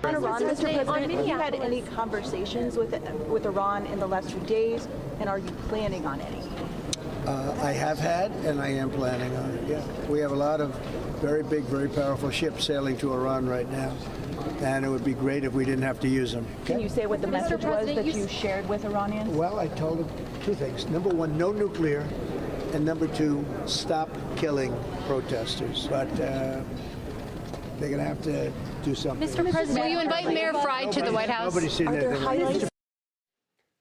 On Iran, Mr. President, have you had any conversations with Iran in the last few days, and are you planning on any? I have had, and I am planning on it, yeah. We have a lot of very big, very powerful ships sailing to Iran right now, and it would be great if we didn't have to use them. Can you say what the message was that you shared with Iranians? Well, I told them two things. Number one, no nuclear, and number two, stop killing protesters. But they're going to have to do something. Mr. President, will you invite Mayor Frey to the White House? Nobody's seen that.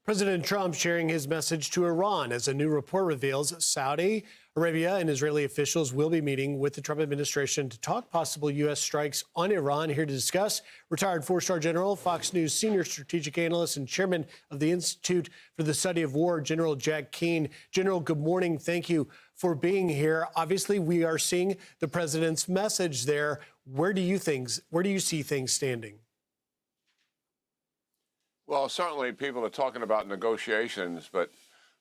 President Trump sharing his message to Iran as a new report reveals Saudi Arabia and Israeli officials will be meeting with the Trump administration to talk possible U.S. strikes on Iran. Here to discuss, retired four-star general, Fox News senior strategic analyst and chairman of the Institute for the Study of War, General Jack Keane. General, good morning. Thank you for being here. Obviously, we are seeing the president's message there. Where do you see things standing? Well, certainly people are talking about negotiations, but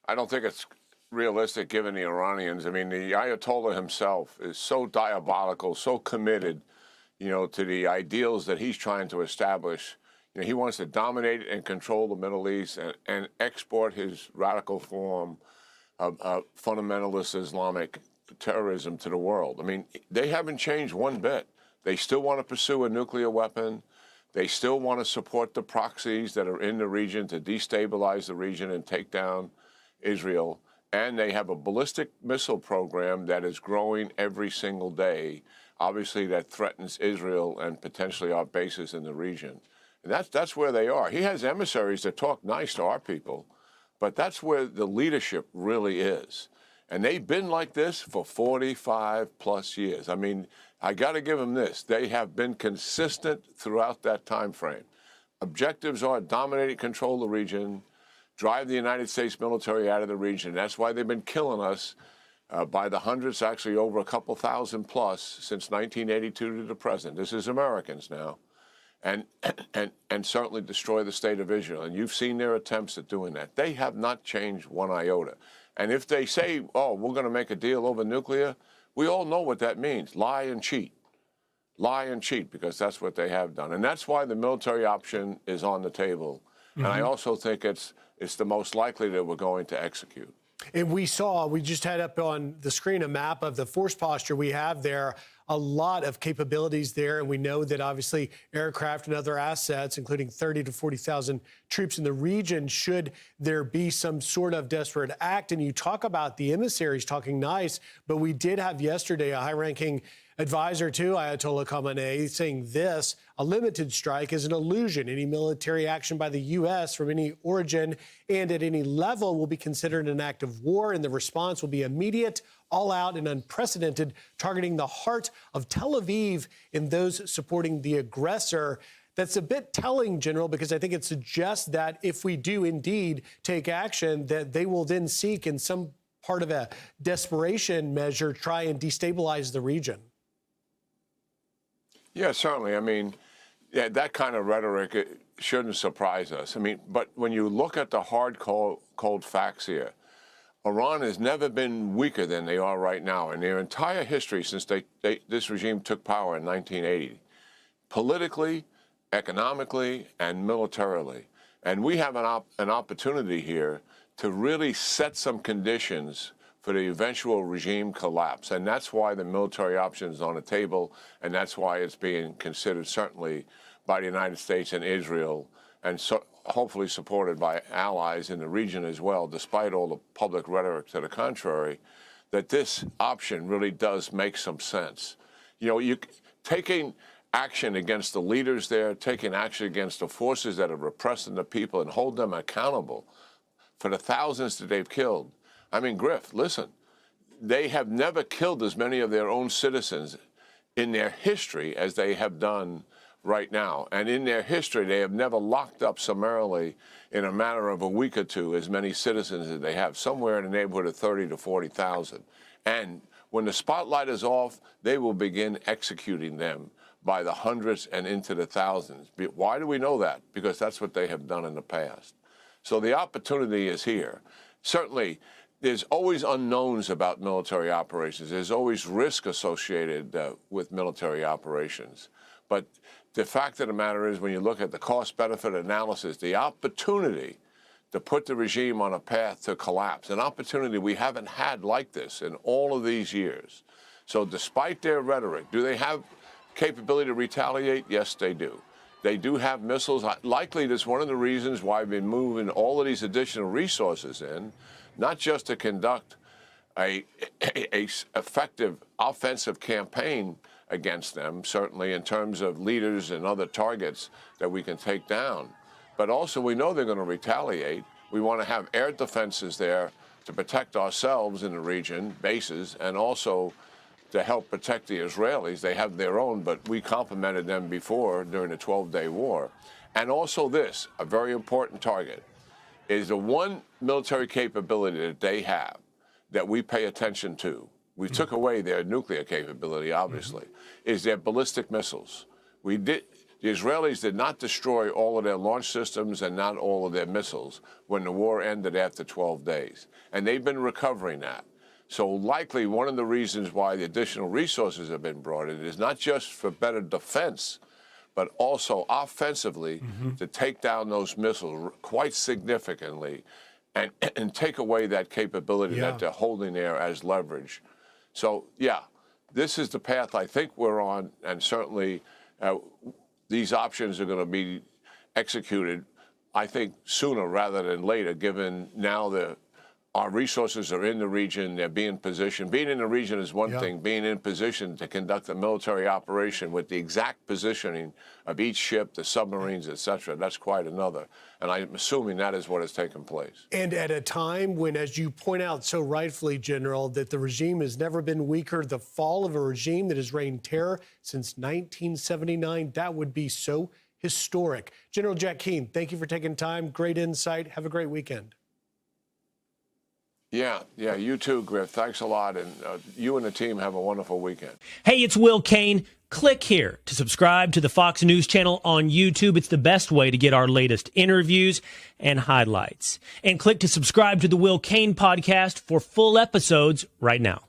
I don't think it's realistic given the Iranians. I mean, the Ayatollah himself is so diabolical, so committed, to the ideals that he's trying to establish. He wants to dominate and control the Middle East and export his radical form of fundamentalist Islamic terrorism to the world. I mean, they haven't changed one bit. They still want to pursue a nuclear weapon. They still want to support the proxies that are in the region to destabilize the region and take down Israel. And they have a ballistic missile program that is growing every single day, obviously that threatens Israel and potentially our bases in the region. And that's where they are. He has emissaries that talk nice to our people, but that's where the leadership really is. And they've been like this for 45 plus years. I mean, I got to give them this. They have been consistent throughout that time frame. Objectives are dominate, control the region, drive the United States military out of the region. That's why they've been killing us by the hundreds, actually over a couple thousand plus since 1982 to the present. This is Americans now. And certainly destroy the state of Israel. And you've seen their attempts at doing that. They have not changed one iota. And if they say, oh, we're going to make a deal over nuclear, we all know what that means. Lie and cheat. Lie and cheat, because that's what they have done. And that's why the military option is on the table. Mm-hmm. And I also think it's the most likely that we're going to execute. And we just had up on the screen a map of the force posture we have there. A lot of capabilities there, and we know that obviously aircraft and other assets, including 30 to 40,000 troops in the region, should there be some sort of desperate act. And you talk about the emissaries talking nice, but we did have yesterday a high-ranking advisor to Ayatollah Khamenei saying this: a limited strike is an illusion. Any military action by the U.S. from any origin and at any level will be considered an act of war, and the response will be immediate, all-out, and unprecedented, targeting the heart of Tel Aviv and those supporting the aggressor. That's a bit telling, General, because I think it suggests that if we do indeed take action, that they will then seek, in some part of a desperation measure, try and destabilize the region. Yeah, certainly. I mean, yeah, that kind of rhetoric shouldn't surprise us. I mean, but when you look at the hard, cold facts here, Iran has never been weaker than they are right now in their entire history since this regime took power in 1980, politically, economically, and militarily. And we have an opportunity here to really set some conditions for the eventual regime collapse. And that's why the military option is on the table, and that's why it's being considered certainly by the United States and Israel, and hopefully supported by allies in the region as well, despite all the public rhetoric to the contrary, that this option really does make some sense. Taking action against the leaders there, taking action against the forces that are repressing the people and hold them accountable for the thousands that they've killed. I mean, Griff, listen, they have never killed as many of their own citizens in their history as they have done right now. And in their history, they have never locked up summarily in a matter of a week or two as many citizens as they have, somewhere in the neighborhood of 30 to 40,000. And when the spotlight is off, they will begin executing them by the hundreds and into the thousands. Why do we know that? Because that's what they have done in the past. So the opportunity is here. Certainly, there's always unknowns about military operations. There's always risk associated with military operations. But the fact of the matter is, when you look at the cost-benefit analysis, the opportunity to put the regime on a path to collapse, an opportunity we haven't had like this in all of these years. So despite their rhetoric, do they have capability to retaliate? Yes, they do. They do have missiles. Likely, that's one of the reasons why we've been moving all of these additional resources in, not just to conduct a effective offensive campaign against them, certainly in terms of leaders and other targets that we can take down, but also we know they're going to retaliate. We want to have air defenses there to protect ourselves in the region, bases, and also to help protect the Israelis. They have their own, but we complimented them before during the 12-day war. And also this, a very important target, is the one military capability that they have that we pay attention to. We took away their nuclear capability, obviously, is their ballistic missiles. The Israelis did not destroy all of their launch systems and not all of their missiles when the war ended after 12 days. And they've been recovering that. So likely one of the reasons why the additional resources have been brought in is not just for better defense, but also offensively to take down those missiles quite significantly and take away that capability that they're holding there as leverage. So, yeah, this is the path I think we're on, and certainly these options are going to be executed, I think, sooner rather than later, given now our resources are in the region, they're being positioned. Being in the region is one thing. Being in position to conduct a military operation with the exact positioning of each ship, the submarines, et cetera, that's quite another. And I'm assuming that is what has taken place. And at a time when, as you point out so rightfully, General, that the regime has never been weaker, the fall of a regime that has reigned terror since 1979, that would be so historic. General Jack Keane, thank you for taking time. Great insight. Have a great weekend. Yeah, you too, Griff. Thanks a lot. And you and the team have a wonderful weekend. Hey, it's Will Kane. Click here to subscribe to the Fox News channel on YouTube. It's the best way to get our latest interviews and highlights. And click to subscribe to the Will Kane podcast for full episodes right now.